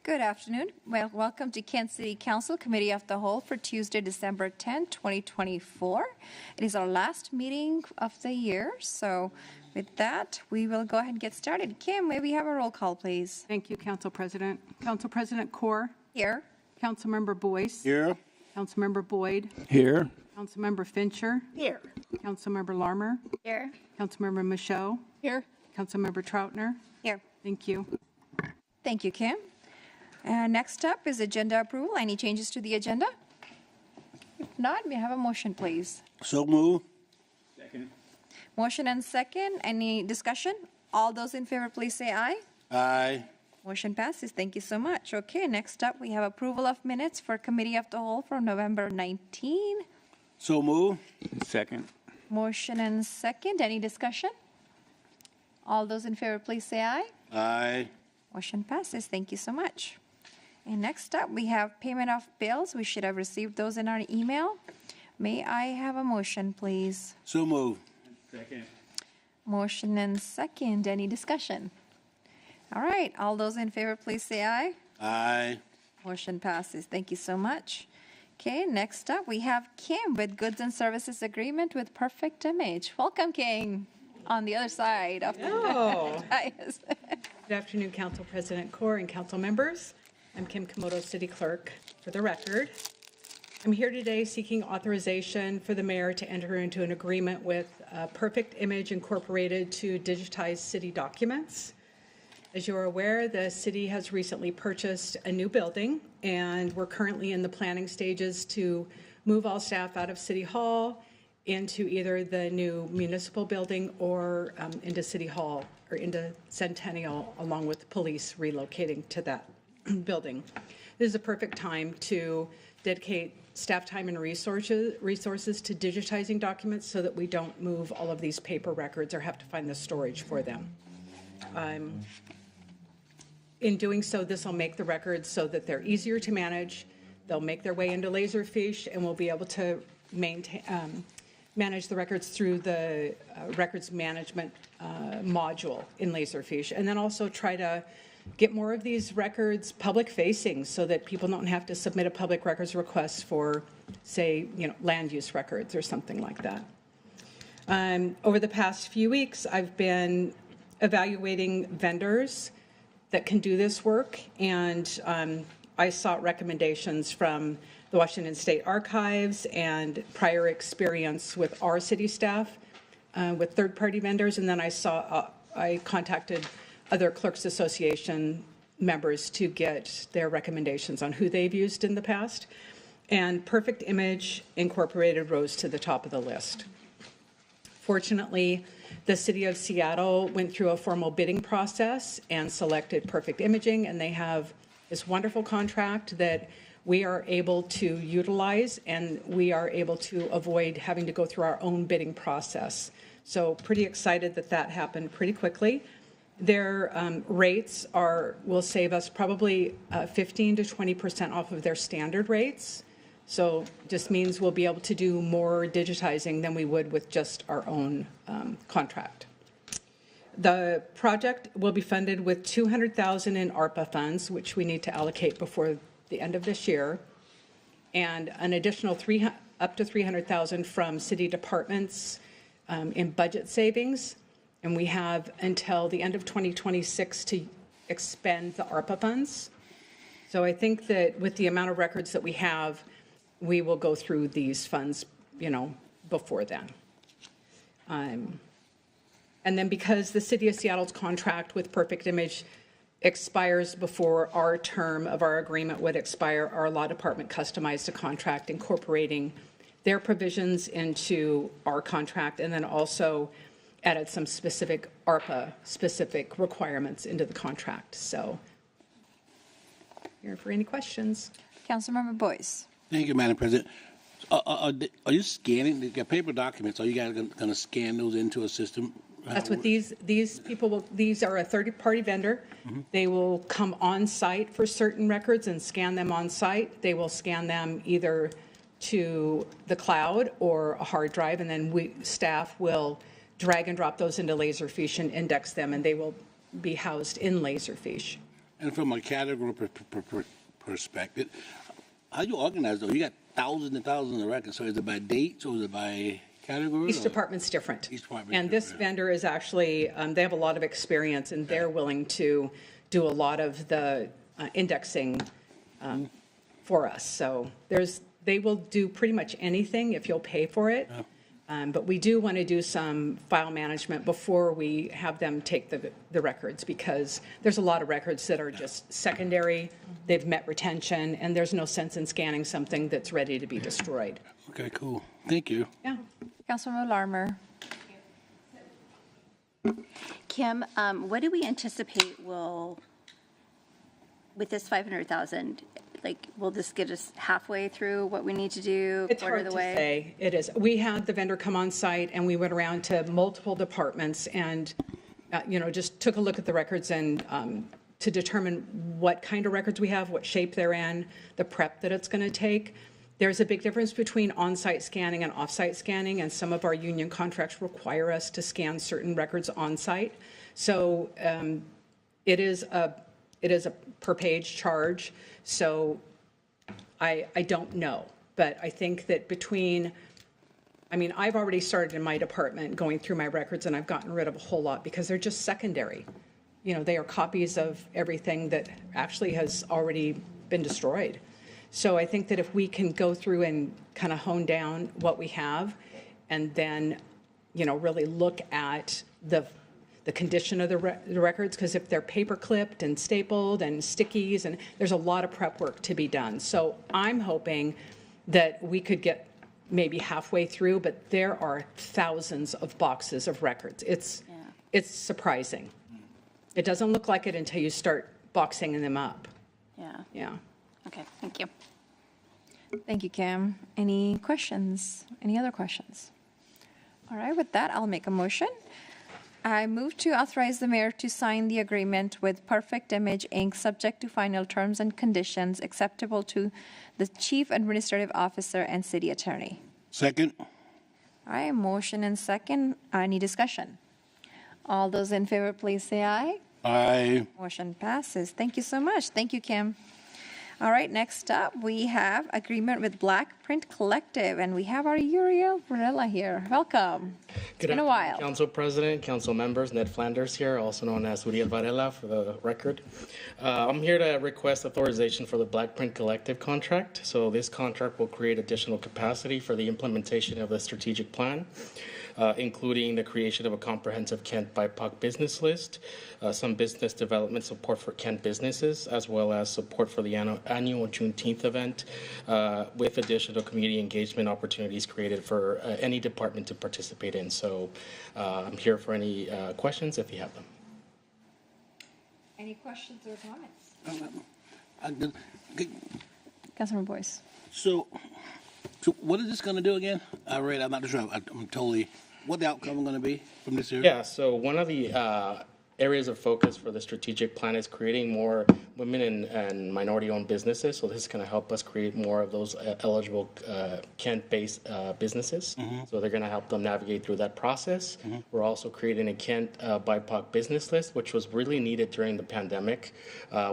Good afternoon. Well, welcome to Kent City Council Committee of the Whole for Tuesday, December 10, 2024. It is our last meeting of the year, so with that, we will go ahead and get started. Kim, may we have a roll call, please? Thank you, Council President. Council President Kaur. Here. Councilmember Boyce. Here. Councilmember Boyd. Here. Councilmember Fincher. Here. Councilmember Larmer. Here. Councilmember Michaud. Here. Councilmember Troutner. Here. Thank you. Thank you, Kim. And next up is agenda approval. Any changes to the agenda? If not, may I have a motion, please? So move. Second. Motion and second. Any discussion? All those in favor, please say aye. Aye. Motion passes. Thank you so much. Okay, next up, we have approval of minutes for Committee of the Whole from November 19. So move. Second. Motion and second. Any discussion? All those in favor, please say aye. Aye. Motion passes. Thank you so much. And next up, we have payment of bills. We should have received those in our email. May I have a motion, please? So move. Second. Motion and second. Any discussion? All right. All those in favor, please say aye. Aye. Motion passes. Thank you so much. Okay, next up, we have Kim with Goods and Services Agreement with Perfect Image. Welcome, Kim, on the other side of the dais. Good afternoon, Council President Kaur and council members. I'm Kim Komodo, City Clerk. For the record, I'm here today seeking authorization for the mayor to enter into an agreement with Perfect Image Incorporated to digitize city documents. As you are aware, the city has recently purchased a new building, and we're currently in the planning stages to move all staff out of City Hall into either the new municipal building or into City Hall or into Centennial, along with police relocating to that building. This is a perfect time to dedicate staff time and resources to digitizing documents so that we don't move all of these paper records or have to find the storage for them. In doing so, this will make the records so that they're easier to manage. They'll make their way into Laserfish, and we'll be able to manage the records through the records management module in Laserfish, and then also try to get more of these records public-facing so that people don't have to submit a public records request for, say, land use records or something like that. Over the past few weeks, I've been evaluating vendors that can do this work, and I sought recommendations from the Washington State Archives and prior experience with our city staff with third-party vendors, and then I contacted other Clerks Association members to get their recommendations on who they've used in the past, and Perfect Image Incorporated rose to the top of the list. Fortunately, the City of Seattle went through a formal bidding process and selected Perfect Imaging, and they have this wonderful contract that we are able to utilize, and we are able to avoid having to go through our own bidding process. So pretty excited that that happened pretty quickly. Their rates will save us probably 15 to 20% off of their standard rates. So just means we'll be able to do more digitizing than we would with just our own contract. The project will be funded with $200,000 in ARPA funds, which we need to allocate before the end of this year, and an additional up to $300,000 from city departments in budget savings. And we have until the end of 2026 to expend the ARPA funds. So I think that with the amount of records that we have, we will go through these funds, before then. And then because the City of Seattle's contract with Perfect Image expires before our term of our agreement would expire, our law department customized a contract incorporating their provisions into our contract, and then also added some specific ARPA-specific requirements into the contract. So here for any questions. Councilmember Boyce. Thank you, Madam President. Are you scanning the paper documents? Are you guys going to scan those into a system? That's what these people will. These are a third-party vendor. Mm-hmm. They will come on site for certain records and scan them on site. They will scan them either to the cloud or a hard drive, and then staff will drag and drop those into Laserfish and index them, and they will be housed in Laserfish. And from a category perspective, how you organize though? You got thousands and thousands of records. So is it by dates or is it by category? Each department's different. Each department's And this different. vendor is actually, they have a lot of experience, and they're willing to do a lot of the indexing for us. So they will do pretty much anything if you'll pay for it. But we do want to do some file management before we have them take the records, because there's a lot of records that are just secondary. They've met retention, and there's no sense in scanning something that's ready to be destroyed. Okay, cool. Thank you. Yeah. Councilmember Larmer. Kim, what do we anticipate with this 500,000, will this get us halfway through what we need to do? It's quarter hard of to the way? say. It is. We had the vendor come on site, and we went around to multiple departments and, just took a look at the records and to determine what kind of records we have, what shape they're in, the prep that it's going to take. There's a big difference between on-site scanning and off-site scanning, and some of our union contracts require us to scan certain records on-site. So it is a per page charge. So I don't know, but I think that I've already started in my department going through my records, and I've gotten rid of a whole lot because they're just secondary. They are copies of everything that actually has already been destroyed. So I think that if we can go through and kind of hone down what we have, and then, really look at the condition of the records, because if they're paper clipped and stapled and stickies, and there's a lot of prep work to be done. So I'm hoping that we could get maybe halfway through, but there are thousands of boxes of records. It's surprising. It doesn't look like it until you start boxing them up. Yeah. Yeah. Okay, thank you. Thank you, Kim. Any questions? Any other questions? All right, with that, I'll make a motion. I move to authorize the mayor to sign the agreement with Perfect Image, Inc., subject to final terms and conditions acceptable to the chief administrative officer and city attorney. Second? All right, motion and second. Any discussion? All those in favor, please say aye. Aye. Motion passes. Thank you so much. Thank you, Kim. All right, next up, we have agreement with Black Print Collective, and we have our Uriel Varela here. Welcome. It's been a while. Council President, council members, Ned Flanders here, also known as Uriel Varela for the record. I'm here to request authorization for the Black Print Collective contract. So this contract will create additional capacity for the implementation of the strategic plan, including the creation of a comprehensive Kent BIPOC business list, some business development support for Kent businesses, as well as support for the annual Juneteenth event, with additional community engagement opportunities created for any department to participate in. So I'm here for any questions if you have them. Any questions or comments? Okay. Councilmember Boyce. So what is this going to do again? I'm not sure. I'm totally. What the outcome going to be from this year? Yeah, so one of the areas of focus for the strategic plan is creating more women and minority-owned businesses. So this is going to help us create more of those eligible Kent-based businesses. So they're going to help them navigate through that process. We're also creating a Kent BIPOC business list, which was really needed during the pandemic.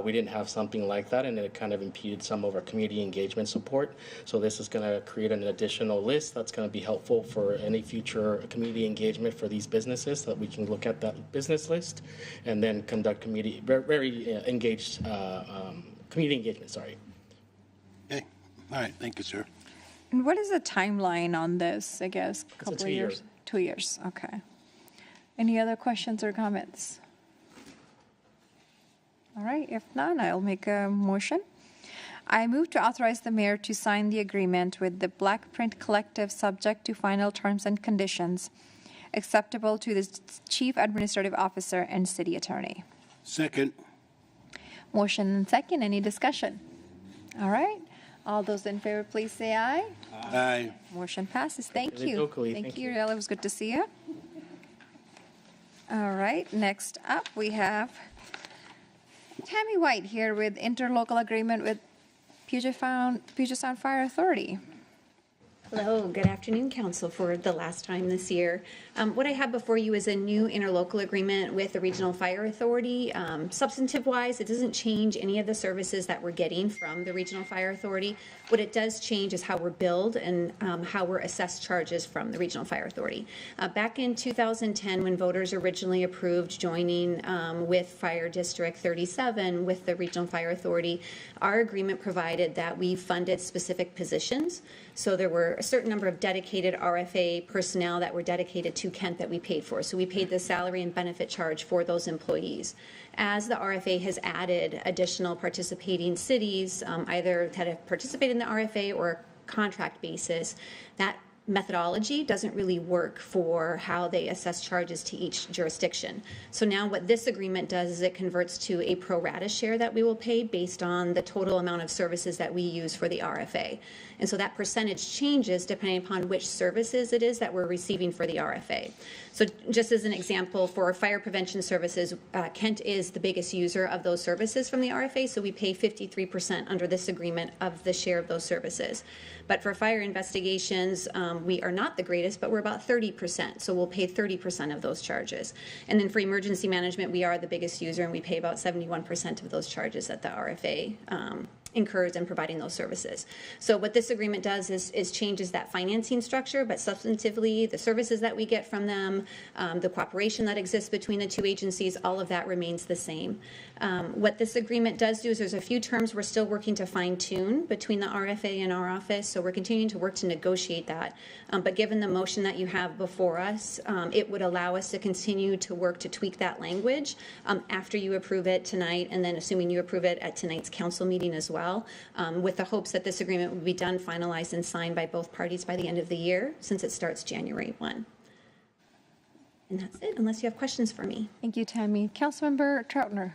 We didn't have something like that, and it kind of impeded some of our community engagement support. So this is going to create an additional list that's going to be helpful for any future community engagement for these businesses, so that we can look at that business list and then conduct very engaged community engagement. Sorry. Okay. All right. Thank you, sir. And what is the timeline on this, I guess? It's a 2 year. 2 years, okay. Any other questions or comments? All right, if none, I'll make a motion. I move to authorize the mayor to sign the agreement with the Black Print Collective, subject to final terms and conditions acceptable to the chief administrative officer and city attorney. Second? Motion and second, any discussion? All right, all those in favor, please say aye. Aye. Motion passes. Thank Really you. locally, Thank thank you, you. Uriel. It was good to see you. All right, next up, we have Tammy White here with interlocal agreement with Puget Sound Fire Authority. Hello, good afternoon, Council, for the last time this year. What I have before you is a new interlocal agreement with the Regional Fire Authority. Substantive-wise, it doesn't change any of the services that we're getting from the Regional Fire Authority. What it does change is how we're billed and how we're assessed charges from the Regional Fire Authority. Back in 2010, when voters originally approved joining with Fire District 37 with the Regional Fire Authority, our agreement provided that we funded specific positions. So there were a certain number of dedicated RFA personnel that were dedicated to Kent that we paid for. So we paid the salary and benefit charge for those employees. As the RFA has added additional participating cities, either that have participated in the RFA or a contract basis, that methodology doesn't really work for how they assess charges to each jurisdiction. So now what this agreement does is it converts to a pro rata share that we will pay based on the total amount of services that we use for the RFA. And so that percentage changes depending upon which services it is that we're receiving for the RFA. So just as an example, for fire prevention services, Kent is the biggest user of those services from the RFA, so we pay 53% under this agreement of the share of those services. But for fire investigations, we are not the greatest, but we're about 30%, so we'll pay 30% of those charges. And then for emergency management, we are the biggest user, and we pay about 71% of those charges that the RFA incurs in providing those services. So what this agreement does is changes that financing structure, but substantively, the services that we get from them, the cooperation that exists between the two agencies, all of that remains the same. What this agreement does do is there's a few terms we're still working to fine tune between the RFA and our office, so we're continuing to work to negotiate that. But given the motion that you have before us, it would allow us to continue to work to tweak that language after you approve it tonight, and then assuming you approve it at tonight's council meeting as well, with the hopes that this agreement will be done, finalized, and signed by both parties by the end of the year, since it starts January 1. And that's it, unless you have questions for me. Thank you, Tammy. Councilmember Troutner.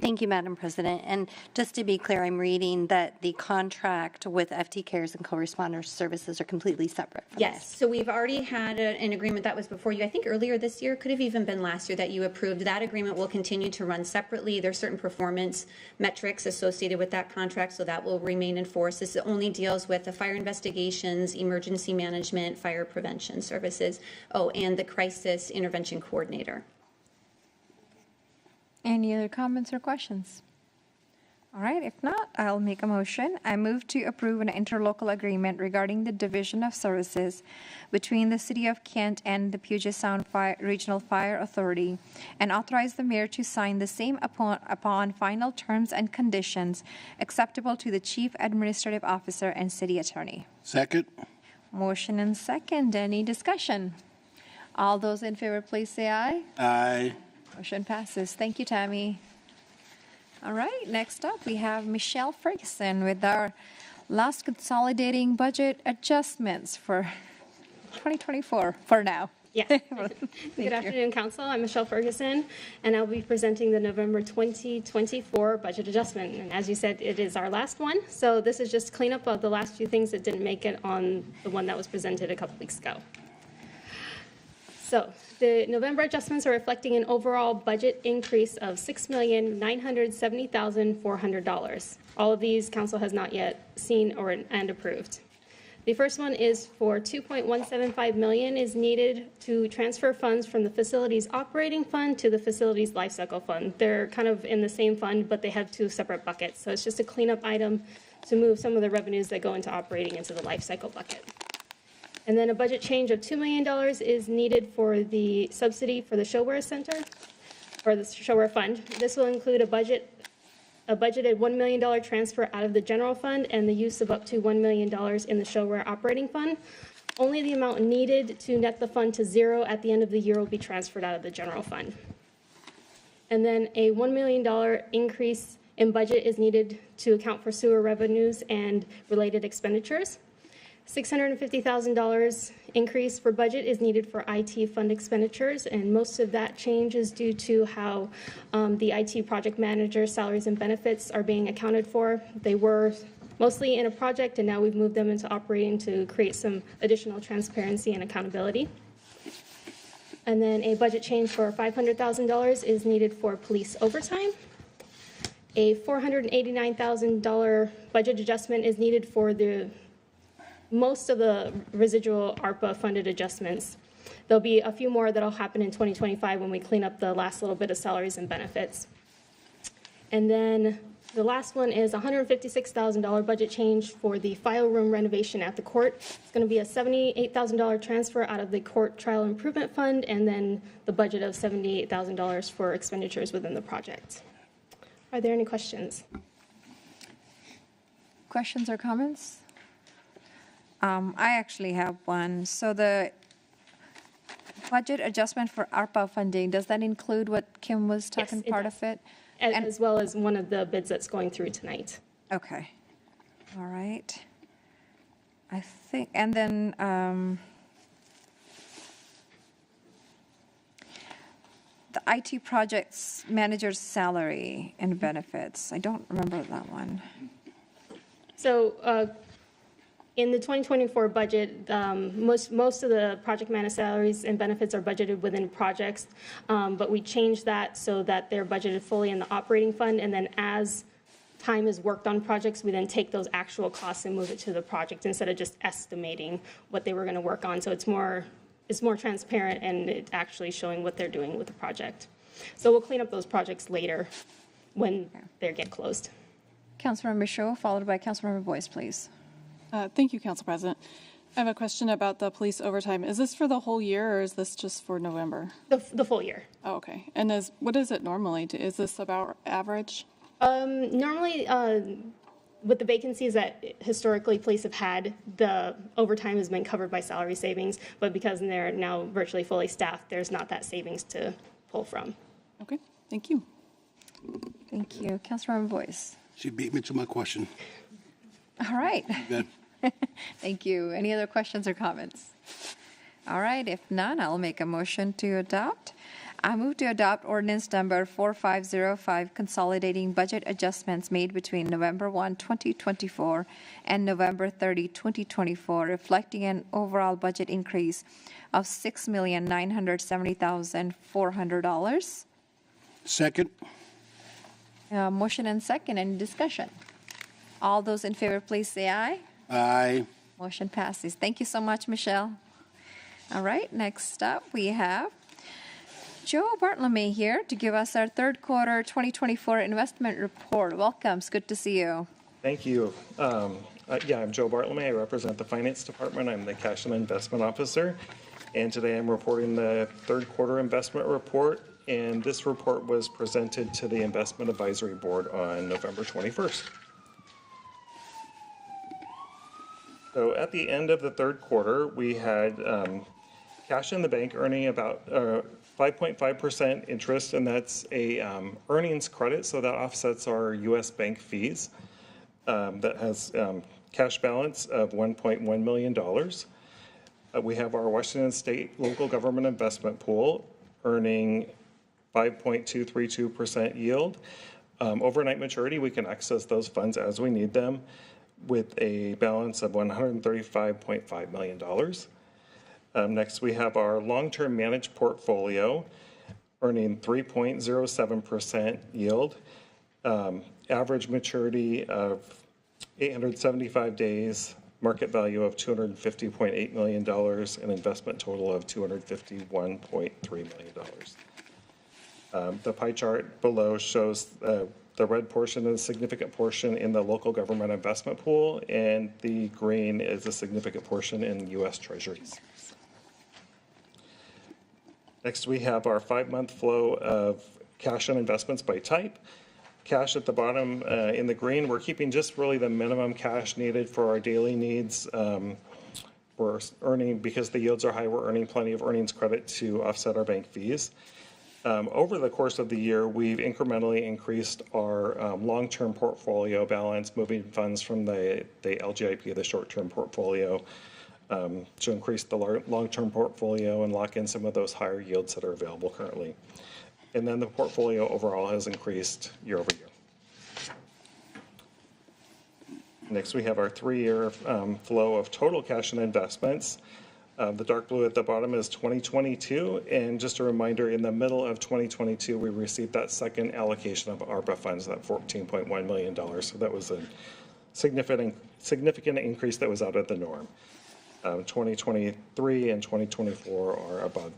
Thank you, Madam President. And just to be clear, I'm reading that the contract with FT Cares and co-responder services are completely separate from Yes, this. so we've already had an agreement that was before you, I think earlier this year, could have even been last year that you approved. That agreement will continue to run separately. There's certain performance metrics associated with that contract, so that will remain in force. This only deals with the fire investigations, emergency management, fire prevention services, and the crisis intervention coordinator. Any other comments or questions? All right, if not, I'll make a motion. I move to approve an interlocal agreement regarding the division of services between the City of Kent and the Puget Sound Regional Fire Authority, and authorize the mayor to sign the same upon final terms and conditions acceptable to the Chief Administrative Officer and City Attorney. Second? Motion and second. Any discussion? All those in favor, please say aye. Aye. Motion passes. Thank you, Tammy. All right, next up, we have Michelle Ferguson with our last consolidating budget adjustments for 2024 for now. Yes. Good afternoon, Council. I'm Michelle Ferguson, and I'll be presenting the November 2024 budget adjustment. And as you said, it is our last one. So this is just cleanup of the last few things that didn't make it on the one that was presented a couple weeks ago. So the November adjustments are reflecting an overall budget increase of $6,970,400. All of these Council has not yet seen and approved. The first one is for $2.175 million is needed to transfer funds from the facilities operating fund to the facilities lifecycle fund. They're kind of in the same fund, but they have two separate buckets. So it's just a cleanup item to move some of the revenues that go into operating into the lifecycle bucket. And then a budget change of $2 million is needed for the subsidy for the Showware Center, or the Showware Fund. This will include a budgeted $1 million transfer out of the general fund and the use of up to $1 million in the Showware operating fund. Only the amount needed to net the fund to zero at the end of the year will be transferred out of the general fund. And then a $1 million increase in budget is needed to account for sewer revenues and related expenditures. $650,000 increase for budget is needed for IT fund expenditures, and most of that change is due to how the IT project manager salaries and benefits are being accounted for. They were mostly in a project, and now we've moved them into operating to create some additional transparency and accountability. And then a budget change for $500,000 is needed for police overtime. A $489,000 budget adjustment is needed for the most of the residual ARPA funded adjustments. There'll be a few more that'll happen in 2025 when we clean up the last little bit of salaries and benefits. And then the last one is $156,000 budget change for the file room renovation at the court. It's going to be a $78,000 transfer out of the court trial improvement fund, and then the budget of $78,000 for expenditures within the project. Are there any questions? Questions or comments? I actually have one. So the budget adjustment for ARPA funding, does that include what Kim was talking, Yes, it part does. of it? As well as one of the bids that's going through tonight. Okay. All right. I think, and then the IT projects manager's salary and benefits. I don't remember that one. So in the 2024 budget, most of the project manager salaries and benefits are budgeted within projects, but we changed that so that they're budgeted fully in the operating fund, and then as time is worked on projects, we then take those actual costs and move it to the project instead of just estimating what they were going to work on. So it's more transparent, and it's actually showing what they're doing with the project. So we'll clean up those projects later when they get closed. Councilmember Michaud, followed by Councilmember Boyce, please. Thank you, Council President. I have a question about the police overtime. Is this for the whole year, or is this just for November? The full year. Oh, okay. And what is it normally? Is this about average? Normally, with the vacancies that historically police have had, the overtime has been covered by salary savings, but because they're now virtually fully staffed, there's not that savings to pull from. Okay, thank you. Thank you. Councilmember Boyce. She beat me to my question. All right. Good. Thank you. Any other questions or comments? All right. If none, I'll make a motion to adopt. I move to adopt ordinance number 4505, consolidating budget adjustments made between November 1, 2024 and November 30, 2024, reflecting an overall budget increase of $6,970,400. Second. Motion and second. Any discussion? All those in favor, please say aye. Aye. Motion passes. Thank you so much, Michelle. All right, next up we have Joe Bartolome here to give us our third quarter 2024 investment report. Welcome. It's good to see you. Thank you. I'm Joe Bartolome. I represent the Finance Department. I'm the Cash and Investment Officer. And today I'm reporting the third quarter investment report. And this report was presented to the Investment Advisory Board on November 21st. So at the end of the third quarter, we had cash in the bank earning about 5.5% interest, and that's a earnings credit, so that offsets our U.S. bank fees. That has cash balance of $1.1 million. We have our Washington State Local Government Investment Pool earning 5.232% yield. Overnight maturity, we can access those funds as we need them, with a balance of $135.5 million. Next, we have our long-term managed portfolio earning 3.07% yield, average maturity of 875 days, market value of $250.8 million, and investment total of $251.3 million. The pie chart below shows the red portion is a significant portion in the local government investment pool, and the green is a significant portion in U.S. Treasuries. Next, we have our 5-month flow of cash and investments by type. Cash at the bottom in the green, we're keeping just really the minimum cash needed for our daily needs. We're earning, because the yields are high, we're earning plenty of earnings credit to offset our bank fees. Over the course of the year, we've incrementally increased our long-term portfolio balance, moving funds from the LGIP, the short-term portfolio, to increase the long-term portfolio and lock in some of those higher yields that are available currently. And then the portfolio overall has increased year over year. Next, we have our 3-year flow of total cash and investments. The dark blue at the bottom is 2022, and just a reminder, in the middle of 2022, we received that second allocation of ARPA funds, that $14.1 million. So that was significant increase that was out of the norm. 2023 and 2024 are above.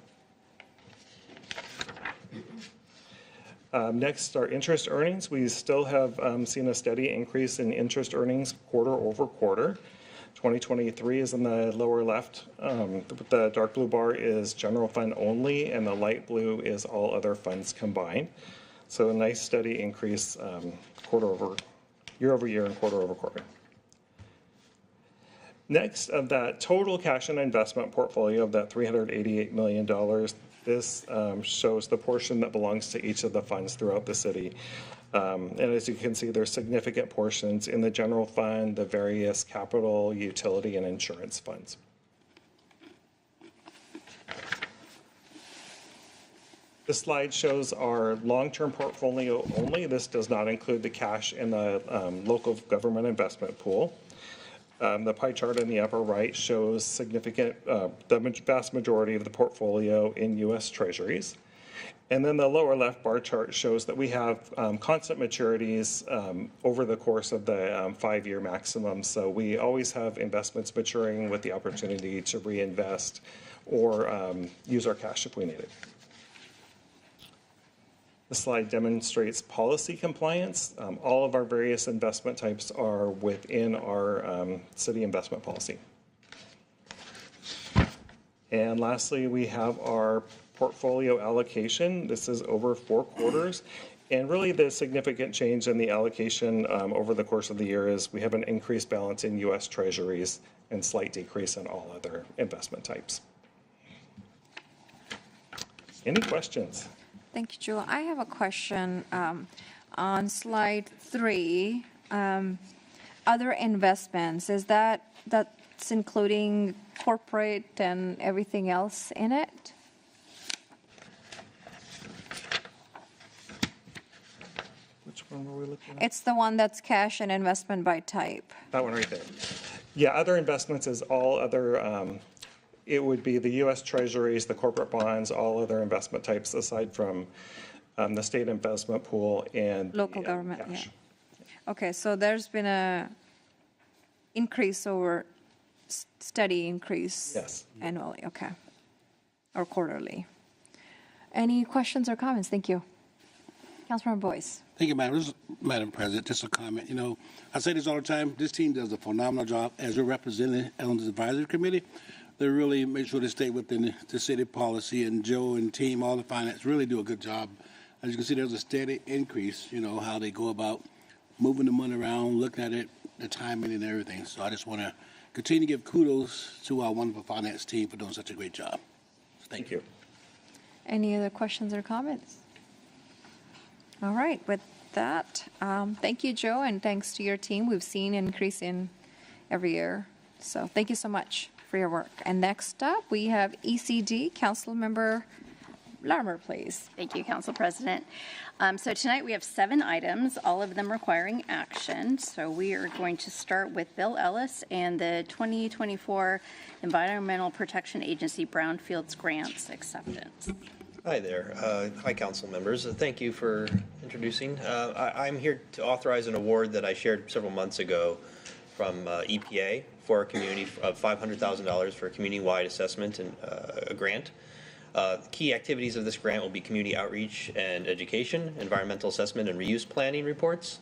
Next, our interest earnings. We still have seen a steady increase in interest earnings quarter over quarter. 2023 is in the lower left. The dark blue bar is general fund only, and the light blue is all other funds combined. So a nice steady increase year over year and quarter over quarter. Next, of that total cash and investment portfolio of that $388 million, this shows the portion that belongs to each of the funds throughout the city. And as you can see, there's significant portions in the general fund, the various capital, utility, and insurance funds. This slide shows our long-term portfolio only. This does not include the cash in the local government investment pool. The pie chart in the upper right shows the vast majority of the portfolio in U.S. Treasuries. And then the lower left bar chart shows that we have constant maturities over the course of the 5-year maximum. So we always have investments maturing with the opportunity to reinvest or use our cash if we need it. The slide demonstrates policy compliance. All of our various investment types are within our city investment policy. And lastly, we have our portfolio allocation. This is over 4 quarters. And really the significant change in the allocation over the course of the year is we have an increased balance in U.S. Treasuries and slight decrease in all other investment types. Any questions? Thank you, Joe. I have a question on slide 3. Other investments, is that's including corporate and everything else in it? Which one were we looking at? It's the one that's cash and investment by type. That one right there. Yeah, other investments is all other, it would be the U.S. Treasuries, the corporate bonds, all other investment types aside from the state investment pool and Local government, cash. yeah. Okay, so there's been a increase over steady increase. Yes. Annually, okay. Or quarterly. Any questions or comments? Thank you. Councilmember Boyce. Thank you, Madam President. Just a comment. You know, I say this all the time. This team does a phenomenal job as we're represented on the advisory committee. They really make sure they stay within the city policy, and Joe and team, all the finance, really do a good job. As you can see, there's a steady increase, you know, how they go about moving the money around, looking at it, the timing and everything. So I just want to continue to give kudos to our wonderful finance team for doing such a great job. So thank you. Any other questions or comments? All right, with that, thank you, Joe, and thanks to your team. We've seen an increase in every year. So thank you so much for your work. And next up, we have ECD, Councilmember Larmer, please. Thank you, Council President. So tonight we have 7 items, all of them requiring action. So we are going to start with Bill Ellis and the 2024 Environmental Protection Agency Brownfields Grants Acceptance. Hi there. Hi, council members. Thank you for introducing. I'm here to authorize an award that I shared several months ago from EPA for a community of $500,000 for a community-wide assessment and a grant. Key activities of this grant will be community outreach and education, environmental assessment and reuse planning reports.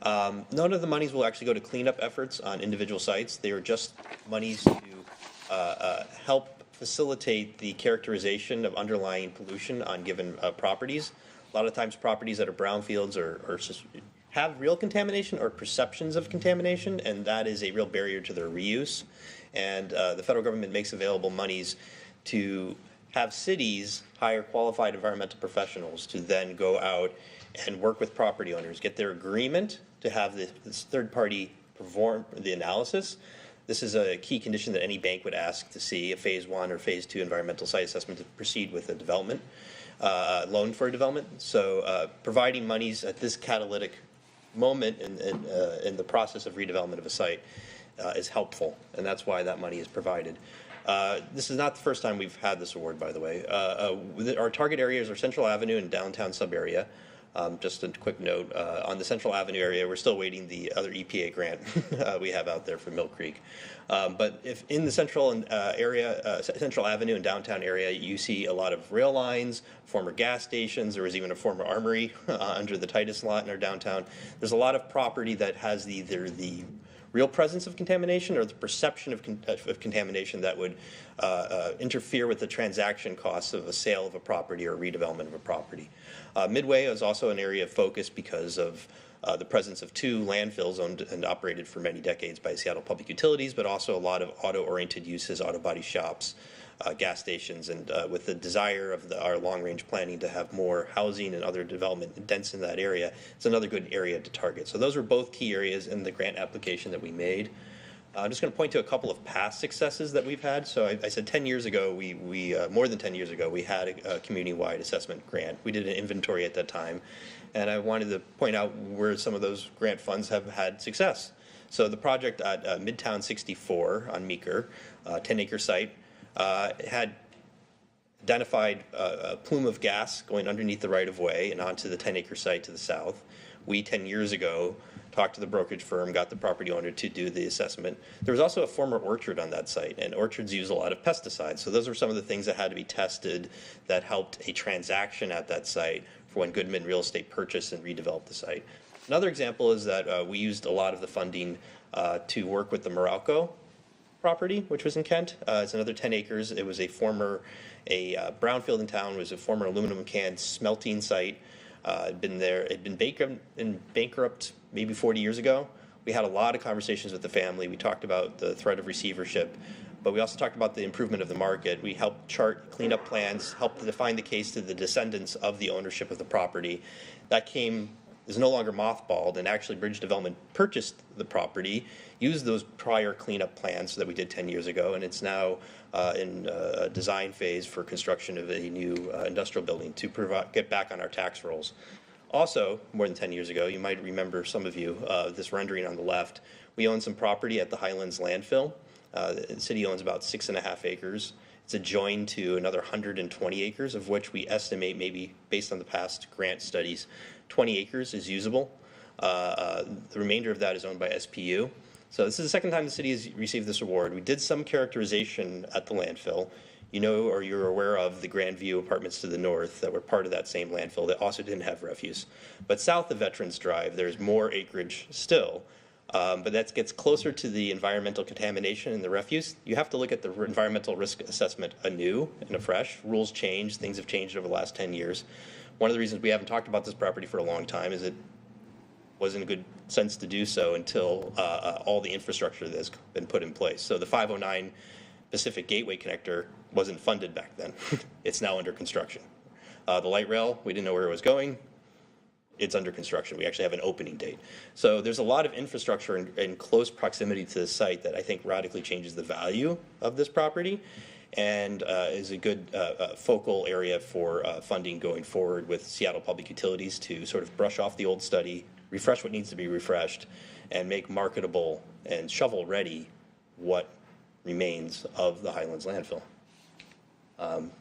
None of the monies will actually go to cleanup efforts on individual sites. They are just monies to help facilitate the characterization of underlying pollution on given properties. A lot of times properties that are brownfields or have real contamination or perceptions of contamination, and that is a real barrier to their reuse. And the federal government makes available monies to have cities hire qualified environmental professionals to then go out and work with property owners, get their agreement to have this third party perform the analysis. This is a key condition that any bank would ask to see a phase 1 or phase 2 environmental site assessment to proceed with a development, loan for a development. So providing monies at this catalytic moment in the process of redevelopment of a site is helpful, and that's why that money is provided. This is not the first time we've had this award, by the way. Our target areas are Central Avenue and downtown sub-area. Just a quick note, on the Central Avenue area, we're still waiting the other EPA grant we have out there for Mill Creek. But if in the central Central Avenue and downtown area, you see a lot of rail lines, former gas stations. There was even a former armory under the Titus lot in our downtown. There's a lot of property that has either the real presence of contamination or the perception of contamination that would interfere with the transaction costs of a sale of a property or redevelopment of a property. Midway is also an area of focus because of the presence of 2 landfills owned and operated for many decades by Seattle Public Utilities, but also a lot of auto-oriented uses, auto body shops, gas stations, and with the desire of our long-range planning to have more housing and other development dense in that area, it's another good area to target. So those are both key areas in the grant application that we made. I'm just going to point to a couple of past successes that we've had. So I said 10 years ago, we more than 10 years ago, we had a community-wide assessment grant. We did an inventory at that time, and I wanted to point out where some of those grant funds have had success. So the project at Midtown 64 on Meeker, 10-acre site, had identified a plume of gas going underneath the right-of-way and onto the 10-acre site to the south. We, 10 years ago, talked to the brokerage firm, got the property owner to do the assessment. There was also a former orchard on that site, and orchards use a lot of pesticides. So those are some of the things that had to be tested that helped a transaction at that site for when Goodman Real Estate purchased and redeveloped the site. Another example is that we used a lot of the funding to work with the Meralco property, which was in Kent. It's another 10 acres. It was a brownfield in town. It was a former aluminum can smelting site. It'd been bankrupt maybe 40 years ago. We had a lot of conversations with the family. We talked about the threat of receivership, but we also talked about the improvement of the market. We helped chart cleanup plans, helped define the case to the descendants of the ownership of the property. That is no longer mothballed, and actually Bridge Development purchased the property, used those prior cleanup plans that we did 10 years ago, and it's now in a design phase for construction of a new industrial building to get back on our tax rolls. Also, more than 10 years ago, you might remember, some of you, this rendering on the left, we own some property at the Highlands landfill. The city owns about 6.5 acres. It's adjoined to another 120 acres, of which we estimate, maybe based on the past grant studies, 20 acres is usable. The remainder of that is owned by SPU. So this is the second time the city has received this award. We did some characterization at the landfill. You know, or you're aware of the Grandview apartments to the north that were part of that same landfill that also didn't have refuse. But south of Veterans Drive, there's more acreage still. But that gets closer to the environmental contamination and the refuse. You have to look at the environmental risk assessment anew and afresh. Rules change. Things have changed over the last 10 years. One of the reasons we haven't talked about this property for a long time is it wasn't a good sense to do so until all the infrastructure that has been put in place. So the 509 Pacific Gateway Connector wasn't funded back then. It's now under construction. The light rail, we didn't know where it was going. It's under construction. We actually have an opening date. So there's a lot of infrastructure in close proximity to the site that I think radically changes the value of this property and is a good focal area for funding going forward with Seattle Public Utilities to sort of brush off the old study, refresh what needs to be refreshed, and make marketable and shovel-ready what remains of the Highlands landfill.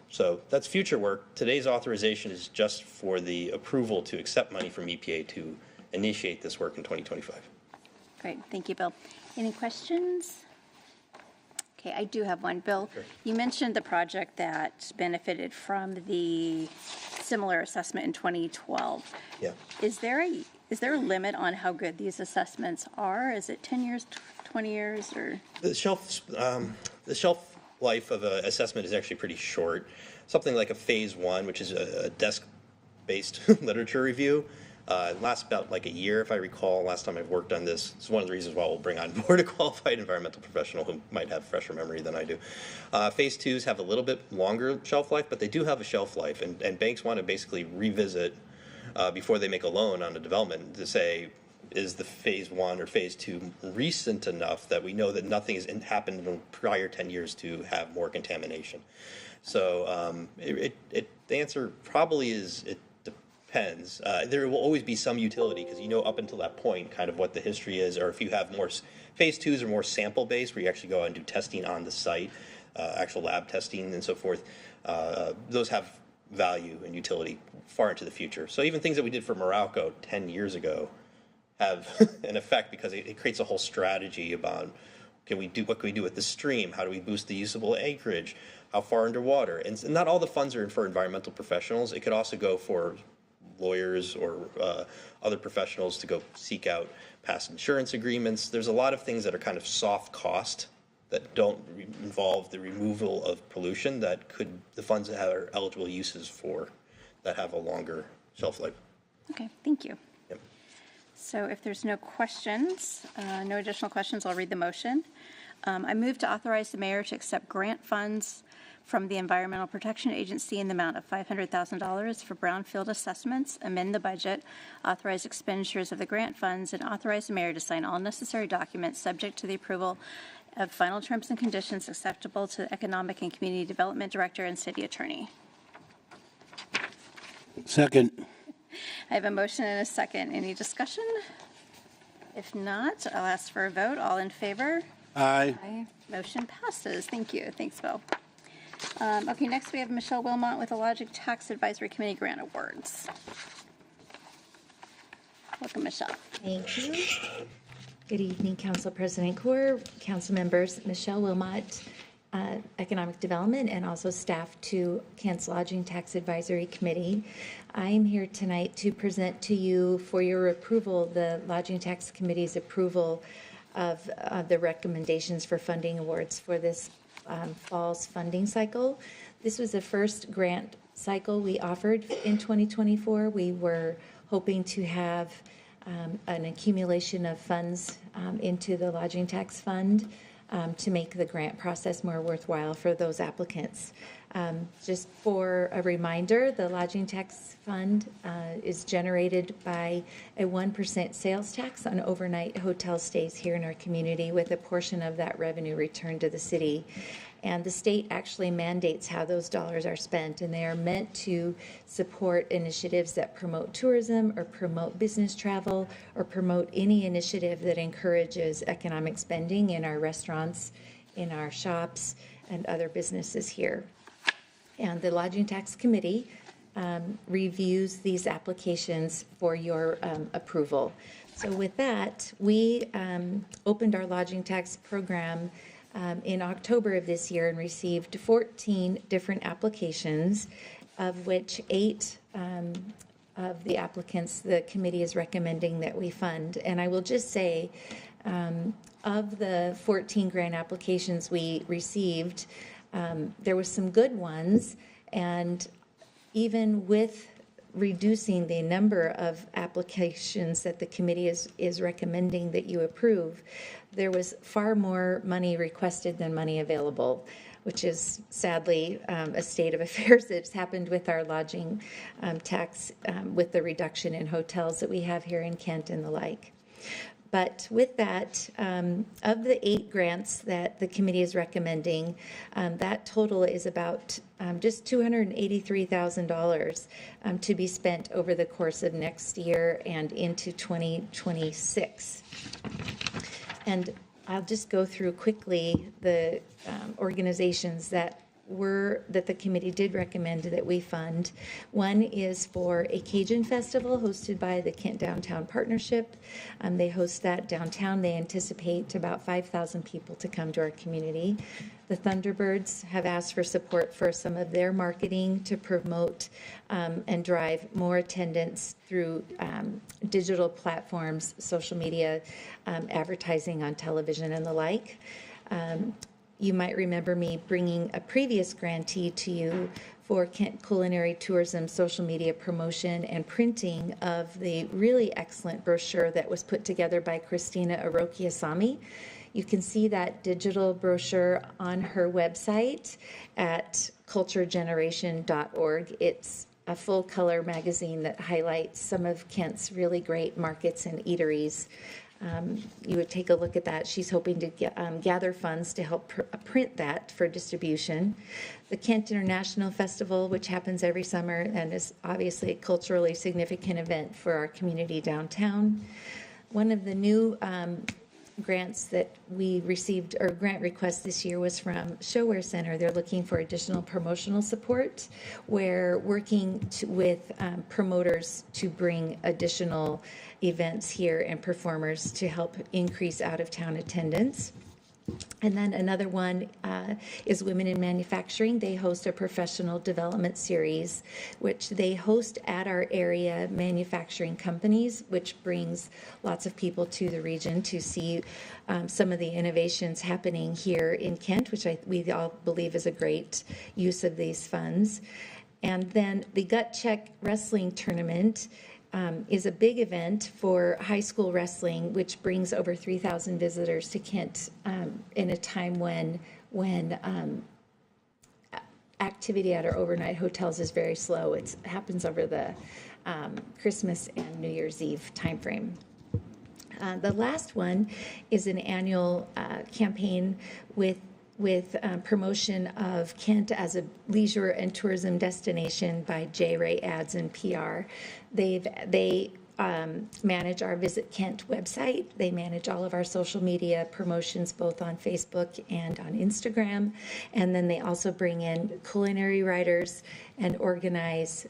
So that's future work. Today's authorization is just for the approval to accept money from EPA to initiate this work in 2025. Great, thank you, Bill. Any questions? Okay, I do have one. Bill, sure. You mentioned the project that benefited from the similar assessment in 2012. Yeah. Is there a limit on how good these assessments are? Is it 10 years, 20 years, or? The shelf life of an assessment is actually pretty short. Something like a phase one, which is a desk-based literature review, lasts about like a year, if I recall. Last time I've worked on this, it's one of the reasons why we'll bring on board a qualified environmental professional who might have fresher memory than I do. Phase twos have a little bit longer shelf life, but they do have a shelf life, and banks want to basically revisit before they make a loan on a development to say, is the phase one or phase two recent enough that we know that nothing has happened in the prior 10 years to have more contamination? So the answer probably is it depends. There will always be some utility because you know up until that point kind of what the history is, or if you have more, phase twos are more sample based where you actually go out and do testing on the site, actual lab testing and so forth. Those have value and utility far into the future. So even things that we did for Meralco 10 years ago have an effect because it creates a whole strategy about what can we do with the stream? How do we boost the usable acreage? How far underwater? And not all the funds are for environmental professionals. It could also go for lawyers or other professionals to go seek out past insurance agreements. There's a lot of things that are kind of soft cost that don't involve the removal of pollution that the funds that are eligible uses for that have a longer shelf life. Okay, thank you. Yep. So if there's no questions, no additional questions, I'll read the motion. I move to authorize the mayor to accept grant funds from the Environmental Protection Agency in the amount of $500,000 for brownfield assessments, amend the budget, authorize expenditures of the grant funds, and authorize the mayor to sign all necessary documents subject to the approval of final terms and conditions acceptable to the Economic and Community Development Director and City Attorney. Second. I have a motion and a second. Any discussion? If not, I'll ask for a vote. All in favor? Aye. Aye. Motion passes. Thank you. Thanks, Bill. Okay, next we have Michelle Wilmot with the Lodging Tax Advisory Committee Grant Awards. Welcome, Michelle. Thank you. Good evening, Council President Kaur, council members. Michelle Wilmot, Economic Development, and also staff to Kent's Lodging Tax Advisory Committee. I am here tonight to present to you for your approval the Lodging Tax Committee's approval of the recommendations for funding awards for this fall's funding cycle. This was the first grant cycle we offered in 2024. We were hoping to have an accumulation of funds into the lodging tax fund to make the grant process more worthwhile for those applicants. Just for a reminder, the lodging tax fund is generated by a 1% sales tax on overnight hotel stays here in our community, with a portion of that revenue returned to the city. And the state actually mandates how those dollars are spent, and they are meant to support initiatives that promote tourism or promote business travel or promote any initiative that encourages economic spending in our restaurants, in our shops, and other businesses here. And the Lodging Tax Committee reviews these applications for your approval. So with that, we opened our lodging tax program in October of this year and received 14 different applications, of which 8 of the applicants the committee is recommending that we fund. And I will just say, of the 14 grant applications we received, there were some good ones, and even with reducing the number of applications that the committee is recommending that you approve, there was far more money requested than money available, which is sadly a state of affairs that's happened with our lodging tax with the reduction in hotels that we have here in Kent and the like. But with that, of the 8 grants that the committee is recommending, that total is about just $283,000 to be spent over the course of next year and into 2026. And I'll just go through quickly the organizations that the committee did recommend that we fund. One is for a Cajun festival hosted by the Kent Downtown Partnership. They host that downtown. They anticipate about 5,000 people to come to our community. The Thunderbirds have asked for support for some of their marketing to promote and drive more attendance through digital platforms, social media, advertising on television, and the like. You might remember me bringing a previous grantee to you for Kent Culinary Tourism social media promotion and printing of the really excellent brochure that was put together by Christina Arokiasamy. You can see that digital brochure on her website at culturegeneration.org. It's a full-color magazine that highlights some of Kent's really great markets and eateries. You would take a look at that. She's hoping to gather funds to help print that for distribution. The Kent International Festival, which happens every summer and is obviously a culturally significant event for our community downtown. One of the new grants that we received, or grant request this year, was from Showware Center. They're looking for additional promotional support. We're working with promoters to bring additional events here and performers to help increase out-of-town attendance. And then another one is Women in Manufacturing. They host a professional development series, which they host at our area manufacturing companies, which brings lots of people to the region to see some of the innovations happening here in Kent, which we all believe is a great use of these funds. And then the Gut Check Wrestling Tournament is a big event for high school wrestling, which brings over 3,000 visitors to Kent in a time when activity at our overnight hotels is very slow. It happens over the Christmas and New Year's Eve timeframe. The last one is an annual campaign with promotion of Kent as a leisure and tourism destination by J. Ray Ads and PR. They manage our Visit Kent website. They manage all of our social media promotions, both on Facebook and on Instagram. And then they also bring in culinary writers and organize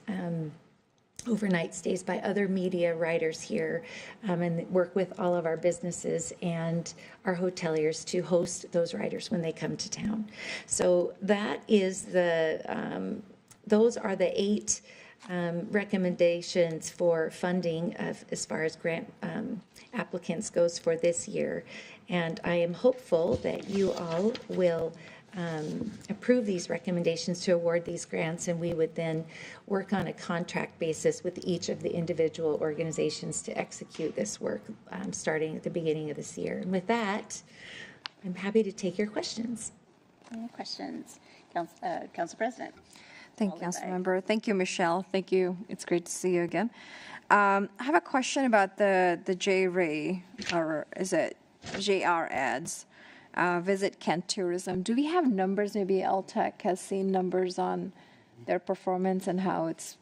overnight stays by other media writers here, and work with all of our businesses and our hoteliers to host those writers when they come to town. So that is those are the 8 recommendations for funding as far as grant applicants goes for this year. And I am hopeful that you all will approve these recommendations to award these grants, and we would then work on a contract basis with each of the individual organizations to execute this work starting at the beginning of this year. And with that, I'm happy to take your questions. Any questions? Council President. Thank you, Councilmember. Thank you, Michelle. Thank you. It's great to see you again. I have a question about the J-Ray, or is it JR Ads? Visit Kent Tourism. Do we have numbers? Maybe LTEC has seen numbers on their performance and how it's...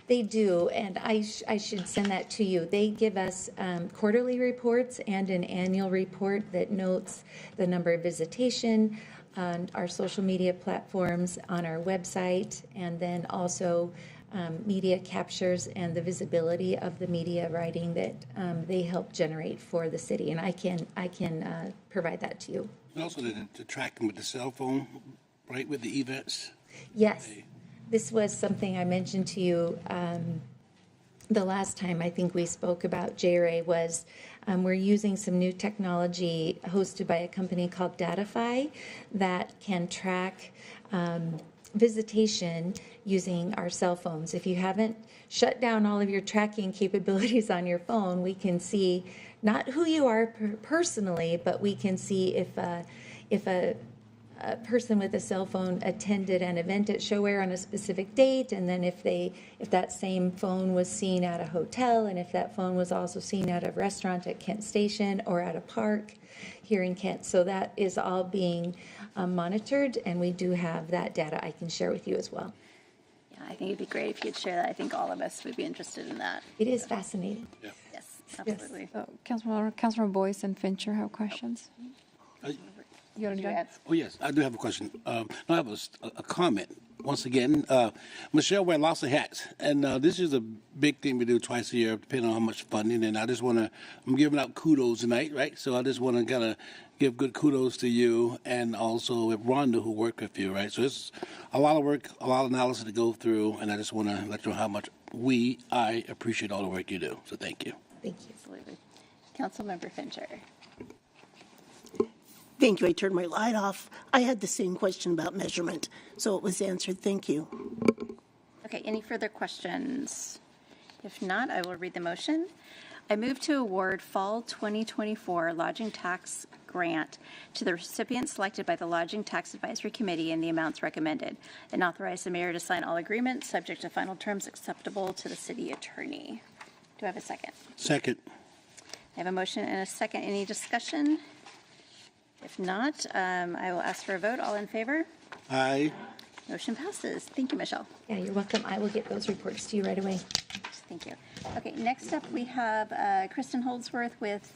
They do, and I should send that to you. They give us quarterly reports and an annual report that notes the number of visitation on our social media platforms, on our website, and then also media captures and the visibility of the media writing that they help generate for the city. And I can provide that to you. And also to track them with the cell phone, right, with the events? Yes. This was something I mentioned to you the last time I think we spoke about J-Ray was we're using some new technology hosted by a company called Datify that can track visitation using our cell phones. If you haven't shut down all of your tracking capabilities on your phone, we can see not who you are personally, but we can see if a person with a cell phone attended an event at Showware on a specific date, and then if that same phone was seen at a hotel, and if that phone was also seen at a restaurant at Kent Station or at a park here in Kent. So that is all being monitored, and we do have that data I can share with you as well. Yeah, I think it'd be great if you'd share that. I think all of us would be interested in that. It is fascinating. Yeah. Yes, absolutely. So, Councilmember Boyce and Fincher have questions? You want to go? Oh, yes, I do have a question. I have a comment. Once again, Michelle wears lots of hats, and this is a big thing we do twice a year, depending on how much funding. And I just want to, I'm giving out kudos tonight, right? So I just want to kind of give good kudos to you and also with Rhonda, who worked with you, right? So it's a lot of work, a lot of analysis to go through, and I just want to let you know how much I appreciate all the work you do. So thank you. Thank you. Absolutely. Councilmember Fincher. Thank you. I turned my light off. I had the same question about measurement, so it was answered. Thank you. Okay, any further questions? If not, I will read the motion. I move to award Fall 2024 Lodging Tax Grant to the recipient selected by the Lodging Tax Advisory Committee in the amounts recommended, and authorize the mayor to sign all agreements subject to final terms acceptable to the city attorney. Do I have a second? Second. I have a motion and a second. Any discussion? If not, I will ask for a vote. All in favor? Aye. Motion passes. Thank you, Michelle. Yeah, you're welcome. I will get those reports to you right away. Thank you. Okay, next up we have Kristen Holdsworth with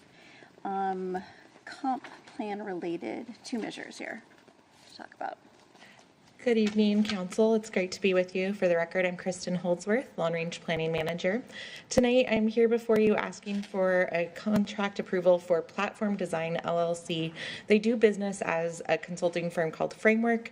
comp plan related 2 measures here to talk about. Good evening, Council. It's great to be with you. For the record, I'm Kristen Holdsworth, Long Range Planning Manager. Tonight, I'm here before you asking for a contract approval for Platform Design LLC. They do business as a consulting firm called Framework,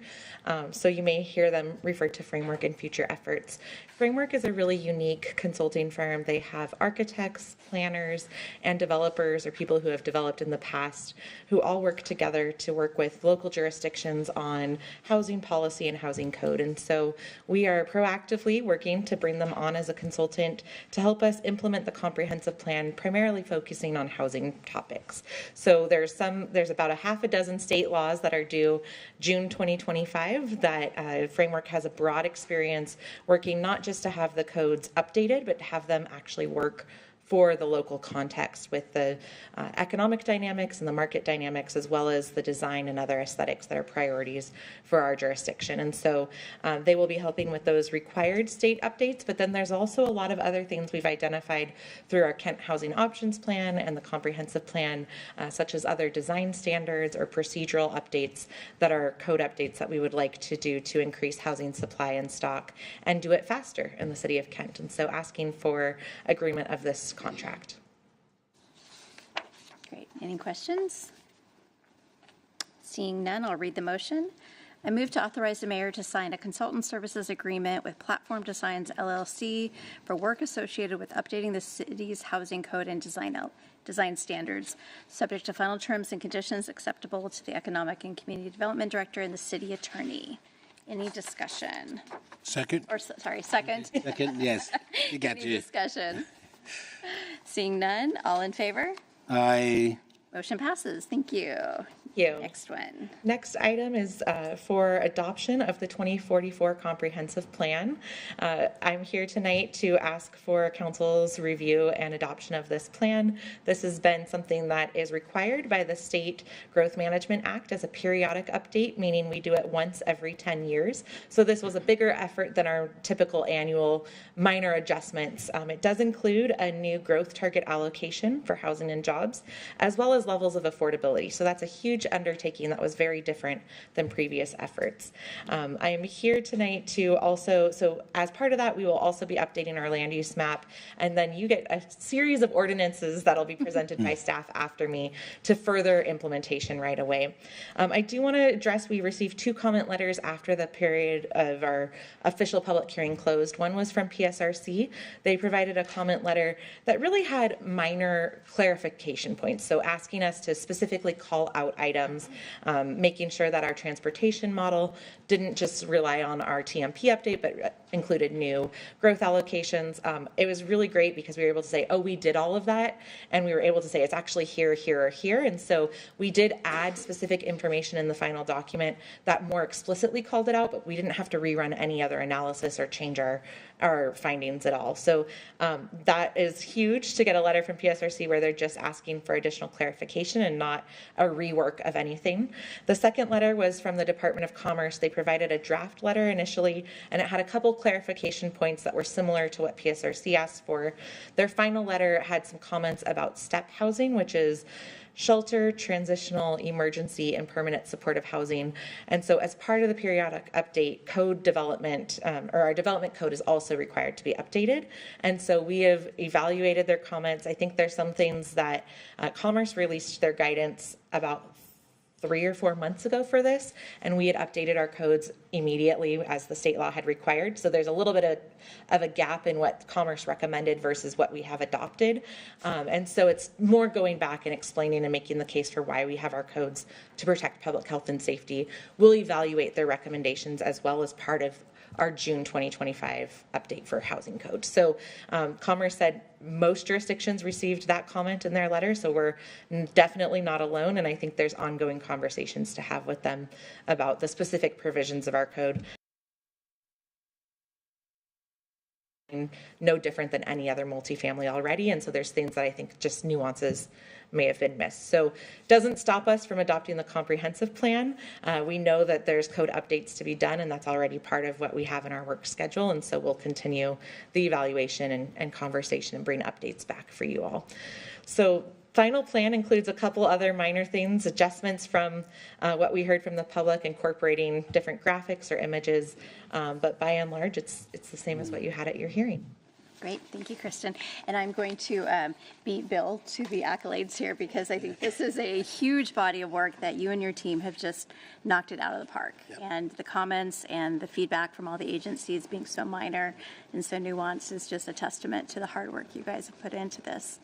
so you may hear them refer to Framework in future efforts. Framework is a really unique consulting firm. They have architects, planners, and developers, or people who have developed in the past, who all work together to work with local jurisdictions on housing policy and housing code. And so we are proactively working to bring them on as a consultant to help us implement the comprehensive plan, primarily focusing on housing topics. So there's about a half a dozen state laws that are due June 2025 that Framework has a broad experience working not just to have the codes updated, but to have them actually work for the local context with the economic dynamics and the market dynamics, as well as the design and other aesthetics that are priorities for our jurisdiction. And so they will be helping with those required state updates, but then there's also a lot of other things we've identified through our Kent Housing Options Plan and the comprehensive plan, such as other design standards or procedural updates that are code updates that we would like to do to increase housing supply and stock and do it faster in the city of Kent. And so asking for agreement of this contract. Great. Any questions? Seeing none, I'll read the motion. I move to authorize the mayor to sign a consultant services agreement with Platform Designs LLC for work associated with updating the city's housing code and design standards, subject to final terms and conditions acceptable to the Economic and Community Development Director and the city attorney. Any discussion? Second? Or, sorry, second? Second, yes. You got Any you. discussion? Seeing none, all in favor? Aye. Motion passes. Thank you. You. Next one. Next item is for adoption of the 2044 comprehensive plan. I'm here tonight to ask for council's review and adoption of this plan. This has been something that is required by the State Growth Management Act as a periodic update, meaning we do it once every 10 years. So this was a bigger effort than our typical annual minor adjustments. It does include a new growth target allocation for housing and jobs, as well as levels of affordability. So that's a huge undertaking that was very different than previous efforts. I am here tonight to also, so as part of that, we will also be updating our land use map, and then you get a series of ordinances that'll be presented by staff after me to further implementation right away. I do want to address, we received 2 comment letters after the period of our official public hearing closed. One was from PSRC. They provided a comment letter that really had minor clarification points, so asking us to specifically call out items, making sure that our transportation model didn't just rely on our TMP update, but included new growth allocations. It was really great because we were able to say, oh, we did all of that, and we were able to say it's actually here, here, or here. And so we did add specific information in the final document that more explicitly called it out, but we didn't have to rerun any other analysis or change our findings at all. So that is huge to get a letter from PSRC where they're just asking for additional clarification and not a rework of anything. The second letter was from the Department of Commerce. They provided a draft letter initially, and it had a couple clarification points that were similar to what PSRC asked for. Their final letter had some comments about STEP housing, which is shelter, transitional, emergency, and permanent supportive housing. And so as part of the periodic update, code development, or our development code is also required to be updated. And so we have evaluated their comments. I think there's some things that Commerce released their guidance about 3 or 4 months ago for this, and we had updated our codes immediately as the state law had required. So there's a little bit of a gap in what Commerce recommended versus what we have adopted. And so it's more going back and explaining and making the case for why we have our codes to protect public health and safety. We'll evaluate their recommendations as well as part of our June 2025 update for housing code. So Commerce said most jurisdictions received that comment in their letter, so we're definitely not alone, and I think there's ongoing conversations to have with them about the specific provisions of our code. No different than any other multifamily already, and so there's things that I think just nuances may have been missed. So doesn't stop us from adopting the comprehensive plan. We know that there's code updates to be done, and that's already part of what we have in our work schedule, and so we'll continue the evaluation and conversation and bring updates back for you all. So final plan includes a couple other minor things, adjustments from what we heard from the public, incorporating different graphics or images, but by and large, it's the same as what you had at your hearing. Great, thank you, Kristen. And I'm going to beat Bill to the accolades here because I think this is a huge body of work that you and your team have just knocked it out of the park. Yep. And the comments and the feedback from all the agencies being so minor and so nuanced is just a testament to the hard work you guys have put into this.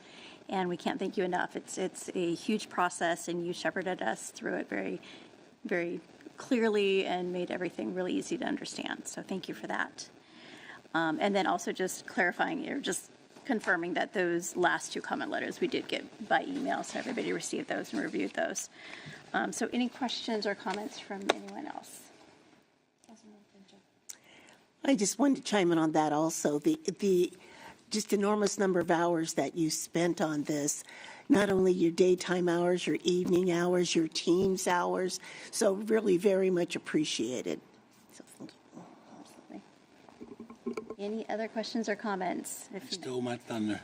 And we can't thank you enough. It's a huge process, and you shepherded us through it very, very clearly and made everything really easy to understand. So thank you for that. And then also just clarifying or just confirming that those last two comment letters we did get by email, so everybody received those and reviewed those. So any questions or comments from anyone else? I just wanted to chime in on that also. The just enormous number of hours that you spent on this, not only your daytime hours, your evening hours, your team's hours. So really very much appreciated. So thank you. Any other questions or comments? Stole my thunder.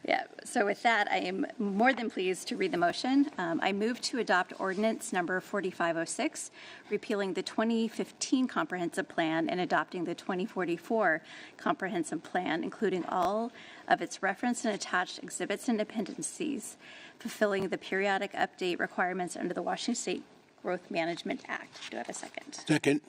Yeah, so with that, I am more than pleased to read the motion. I move to adopt ordinance number 4506, repealing the 2015 comprehensive plan and adopting the 2044 comprehensive plan, including all of its referenced and attached exhibits and dependencies, fulfilling the periodic update requirements under the Washington State Growth Management Act. Do I have a second? Second.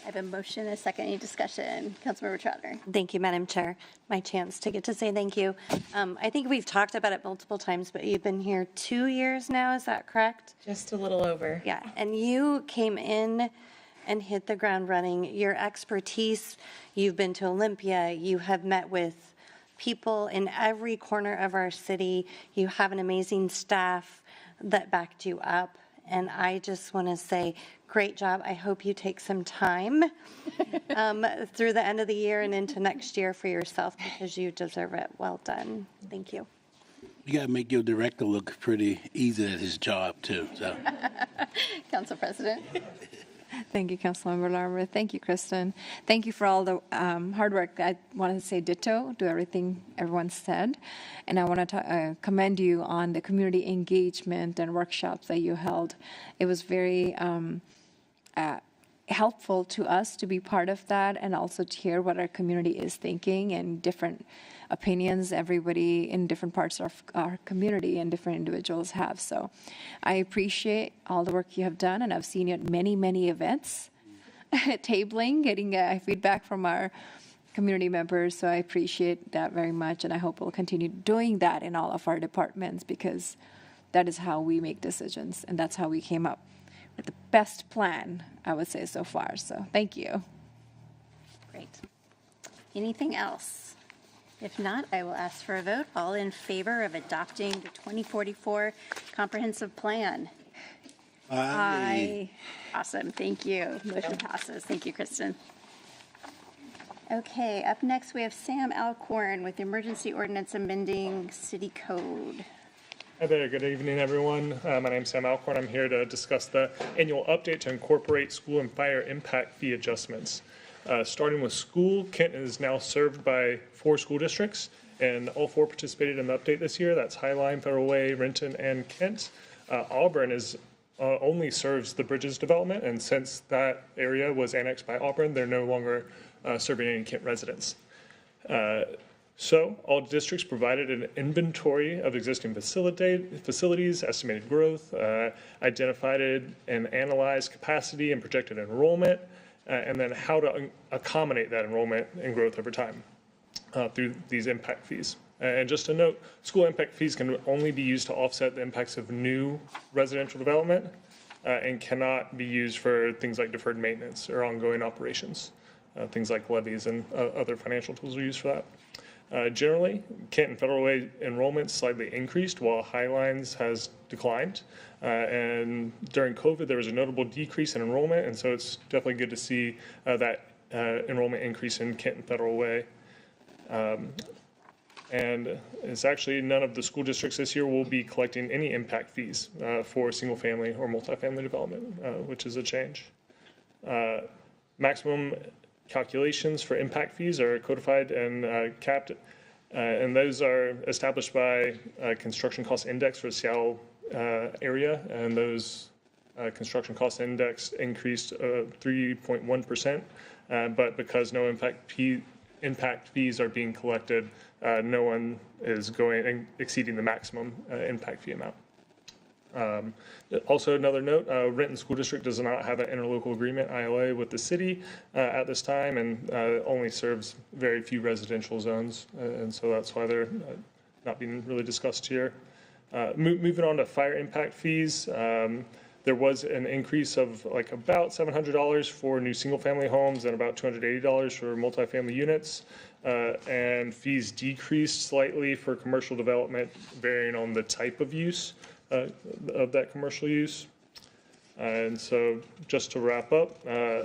I have a motion and a second. Any discussion? Councilmember Trotter. Thank you, Madam Chair. My chance to get to say thank you. I think we've talked about it multiple times, but you've been here 2 years now, is that correct? Just a little over. Yeah, and you came in and hit the ground running. Your expertise, you've been to Olympia, you have met with people in every corner of our city. You have an amazing staff that backed you up. And I just want to say, great job. I hope you take some time through the end of the year and into next year for yourself because you deserve it. Well done. Thank you. You got to make your director look pretty easy at his job, too. So. Council President. Thank you, Councilmember Larmer. Thank you, Kristen. Thank you for all the hard work. I want to say ditto to everything everyone said. And I want to commend you on the community engagement and workshops that you held. It was very helpful to us to be part of that and also to hear what our community is thinking and different opinions everybody in different parts of our community and different individuals have. So I appreciate all the work you have done, and I've seen you at many, many events, tabling, getting feedback from our community members. So I appreciate that very much, and I hope we'll continue doing that in all of our departments because that is how we make decisions, and that's how we came up with the best plan, I would say, so far. So thank you. Great. Anything else? If not, I will ask for a vote. All in favor of adopting the 2044 comprehensive plan? Aye. Awesome. Thank you. Motion passes. Thank you, Kristen. Okay, up next we have Sam Alcorn with Emergency Ordinance Amending City Code. Hi there, good evening, everyone. My name is Sam Alcorn. I'm here to discuss the annual update to incorporate school and fire impact fee adjustments. Starting with school, Kent is now served by 4 school districts, and all 4 participated in the update this year. That's Highline, Federal Way, Renton, and Kent. Auburn only serves the Bridges development, and since that area was annexed by Auburn, they're no longer serving any Kent residents. So all districts provided an inventory of existing facilities, estimated growth, identified and analyzed capacity and projected enrollment, and then how to accommodate that enrollment and growth over time through these impact fees. And just a note, school impact fees can only be used to offset the impacts of new residential development and cannot be used for things like deferred maintenance or ongoing operations. Things like levies and other financial tools are used for that. Generally, Kent and Federal Way enrollment slightly increased while Highlines has declined. And during COVID, there was a notable decrease in enrollment, and so it's definitely good to see that enrollment increase in Kent and Federal Way. And it's actually none of the school districts this year will be collecting any impact fees for single family or multifamily development, which is a change. Maximum calculations for impact fees are codified and capped And those are established by construction cost index for the Seattle area, and those construction cost index increased 3.1%, but because no impact fees are being collected, no one is exceeding the maximum impact fee amount. Also, another note, Renton School District does not have an interlocal agreement, ILA, with the city at this time, and only serves very few residential zones, and so that's why they're not being really discussed here. Moving on to fire impact fees, there was an increase of like about $700 for new single-family homes and about $280 for multifamily units, and fees decreased slightly for commercial development, varying on the type of use of that commercial use. And so just to wrap up,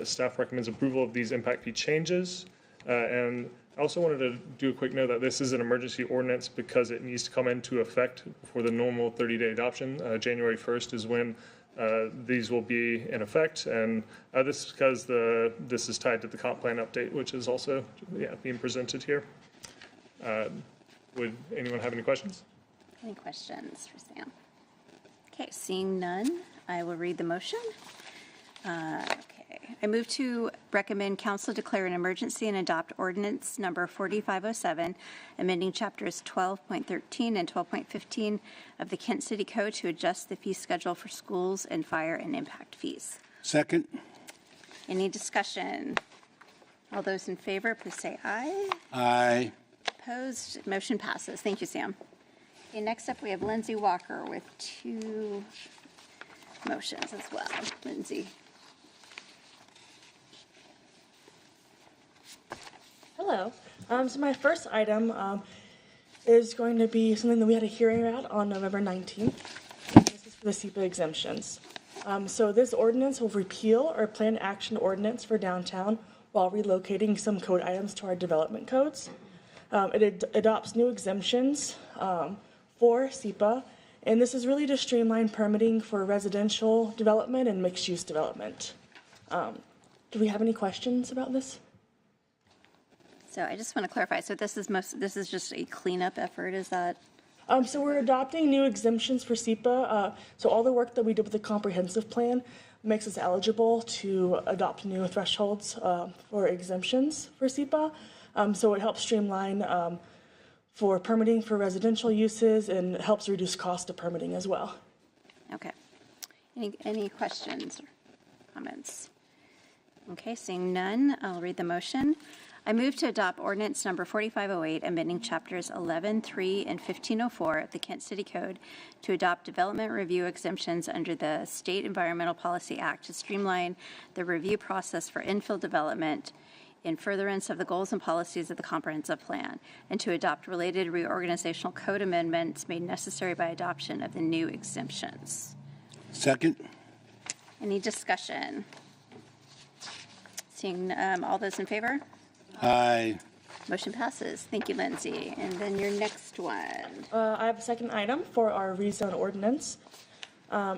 staff recommends approval of these impact fee changes. And I also wanted to do a quick note that this is an emergency ordinance because it needs to come into effect before the normal 30-day adoption. January 1st is when these will be in effect. And this is because this is tied to the comp plan update, which is also being presented here. Would anyone have any questions? Any questions for Sam? Okay, seeing none, I will read the motion. Okay, I move to recommend council declare an emergency and adopt ordinance number 4507, amending chapters 12.13 and 12.15 of the Kent City Code to adjust the fee schedule for schools and fire and impact fees. Second. Any discussion? All those in favor, please say aye. Aye. Opposed? Motion passes. Thank you, Sam. Okay, next up, we have Lindsay Walker with 2 motions as well. Lindsay. Hello. So my first item is going to be something that we had a hearing about on November 19th. This is for the SEPA exemptions. So this ordinance will repeal our planned action ordinance for downtown while relocating some code items to our development codes. It adopts new exemptions for SEPA, and this is really to streamline permitting for residential development and mixed-use development. Do we have any questions about this? So I just want to clarify. So this is just a cleanup effort. Is that? So we're adopting new exemptions for SEPA. So all the work that we did with the comprehensive plan makes us eligible to adopt new thresholds for exemptions for SEPA. So it helps streamline for permitting for residential uses and helps reduce cost of permitting as well. Okay. Any questions or comments? Okay, seeing none, I'll read the motion. I move to adopt ordinance number 4508, amending chapters 11.3 and 1504 of the Kent City Code to adopt development review exemptions under the State Environmental Policy Act to streamline the review process for infill development in furtherance of the goals and policies of the comprehensive plan, and to adopt related reorganizational code amendments made necessary by adoption of the new exemptions. Second. Any discussion? Seeing all those in favor? Aye. Motion passes. Thank you, Lindsay. And then your next one. I have a second item for our rezone ordinance.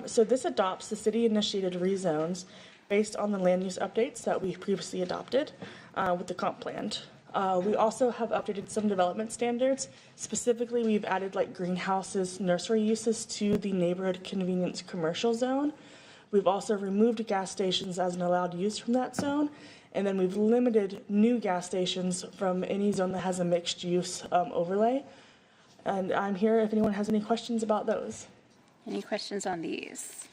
So this adopts the city-initiated rezones based on the land use updates that we previously adopted with the comp plan. We also have updated some development standards. Specifically, we've added like greenhouses, nursery uses to the neighborhood convenience commercial zone. We've also removed gas stations as an allowed use from that zone. And then we've limited new gas stations from any zone that has a mixed use overlay. And I'm here if anyone has any questions about those. Any questions on these?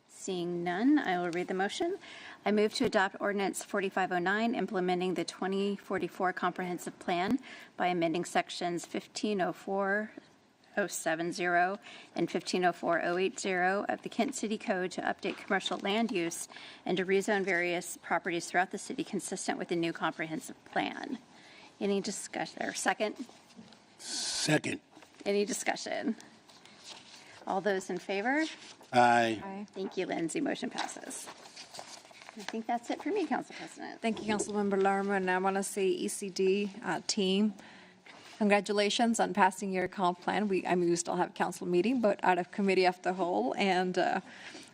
Seeing none, I will read the motion. I move to adopt ordinance 4509, implementing the 2044 comprehensive plan by amending sections 1504-070 and 1504-080 of the Kent City Code to update commercial land use and to rezone various properties throughout the city consistent with the new comprehensive plan. Any discussion, or second? Second. Any discussion? All those in favor? Aye. Aye. Thank you, Lindsay. Motion passes. I think that's it for me, Council President. Thank you, Councilmember Lerma. And I want to say ECD team, congratulations on passing your comp plan. We still have a council meeting, but out of committee of the whole and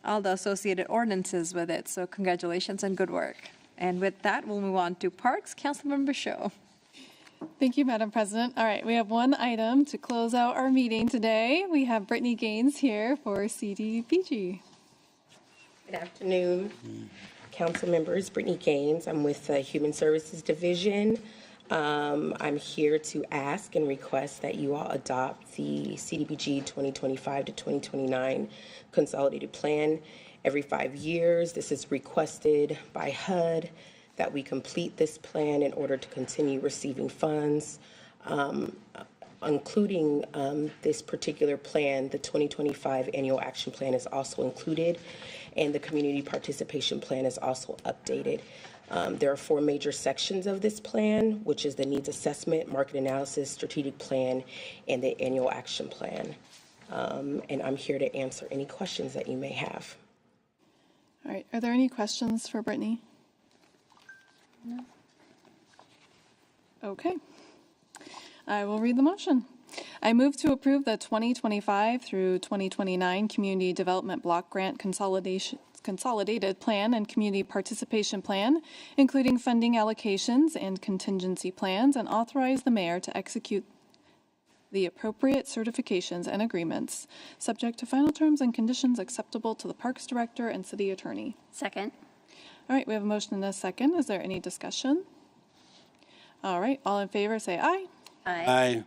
all the associated ordinances with it. So congratulations and good work. And with that, we'll move on to Parks. Councilmember Show. Thank you, Madam President. All right, we have one item to close out our meeting today. We have Brittany Gaines here for CDBG. Good afternoon, council members. Brittany Gaines. I'm with the Human Services Division. I'm here to ask and request that you all adopt the CDBG 2025 to 2029 Consolidated Plan every 5 years. This is requested by HUD that we complete this plan in order to continue receiving funds. Including this particular plan, the 2025 Annual Action Plan is also included, and the Community Participation Plan is also updated. There are 4 major sections of this plan, which is the Needs Assessment, Market Analysis, Strategic Plan, and the Annual Action Plan. And I'm here to answer any questions that you may have. All right, are there any questions for Brittany? No. Okay. I will read the motion. I move to approve the 2025 through 2029 Community Development Block Grant Consolidated Plan and Community Participation Plan, including funding allocations and contingency plans, and authorize the mayor to execute the appropriate certifications and agreements, subject to final terms and conditions acceptable to the Parks Director and City Attorney. Second. All right, we have a motion and a second. Is there any discussion? All right, all in favor say aye. Aye. Aye.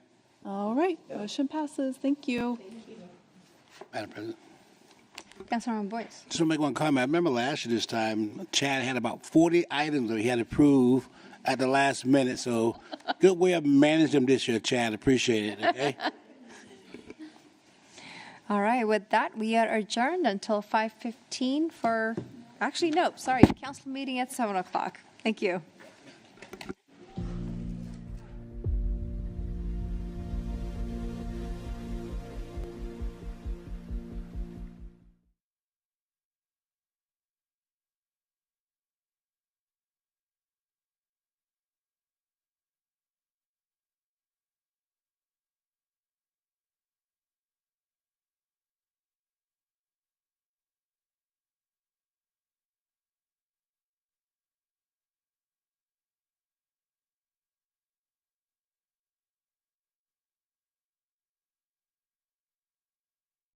All right, motion passes. Thank you. Madam President. Councilmember Boyce. Just want to make one comment. I remember last year this time, Chad had about 40 items that he had to approve at the last minute. So good way of managing them this year, Chad. Appreciate it, okay? All right, with that, we are adjourned until 5:15 for, actually, no, sorry, council meeting at 7 o'clock. Thank you.